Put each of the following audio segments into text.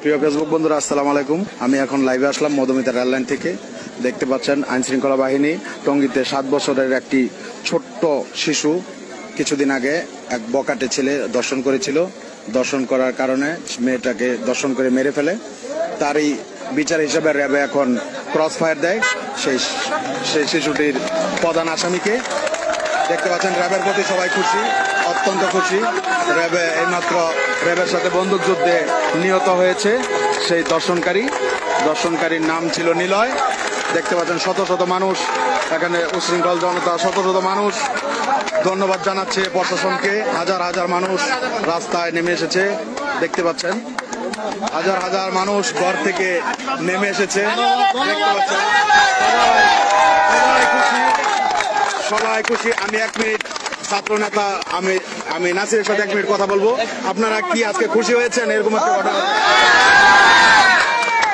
প্রিয় ফেসবুক বন্ধুরা, আসসালামু আলাইকুম। আমি এখন লাইভে আসলাম মধুমিতা রেললাইন থেকে। দেখতে পাচ্ছেন আইন শৃঙ্খলা বাহিনী টঙ্গীতে 7 বছরের একটি ছোট্ট শিশু কিছুদিন আগে এক বকাটে ছেলে দর্শন করেছিল। দর্শন করার কারণে মেয়েটাকে দর্শন করে মেরে ফেলে। তারই বিচার হিসেবে র্যাবে এখন ক্রস ফায়ার দেয় সেই শিশুটির প্রধান আসামিকে। দেখতে পাচ্ছেন র্যাবের প্রতি সবাই খুশি, অত্যন্ত খুশি। র্যাবে এইমাত্র র্যাবের সাথে বন্দুক যুদ্ধে নিহত হয়েছে সেই দর্শনকারীর নাম ছিল নিলয়। দেখতে পাচ্ছেন শত শত মানুষ এখানে, উশৃঙ্খল জনতা, শত শত মানুষ ধন্যবাদ জানাচ্ছে প্রশাসনকে। হাজার হাজার মানুষ রাস্তায় নেমে এসেছে। দেখতে পাচ্ছেন হাজার হাজার মানুষ ঘর থেকে নেমে এসেছে। দেখতে পাচ্ছেন সবাই খুশি। আমি 1 মিনিট ছাত্র নেতা আমি নাসিরের সাথে 1 মিনিট কথা বলবো। আপনারা কি আজকে খুশি হয়েছেন? এরকম একটা ঘটনা,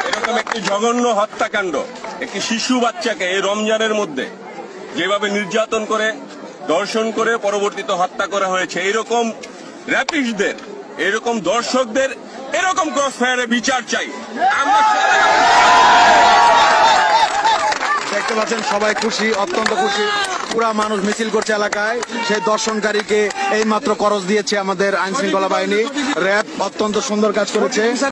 এরকম একটি জঘন্য হত্যাকাণ্ড, একটি শিশু বাচ্চাকে এই রমজানের মধ্যে যেভাবে নির্যাতন করে, দর্শন করে পরবর্তীতে হত্যা করা হয়েছে, এইরকম র্যাপিস্টদের, এরকম দর্শকদের এরকম ক্রস ফায়ারে বিচার চাই আমরা। দেখতে পাচ্ছেন সবাই খুশি, অত্যন্ত খুশি। পুরা মানুষ মিছিল করছে এলাকায়। সেই দর্শনকারীকে এই মাত্র করজ দিয়েছে আমাদের আইন শৃঙ্খলা বাহিনী। র্যাব অত্যন্ত সুন্দর কাজ করেছে।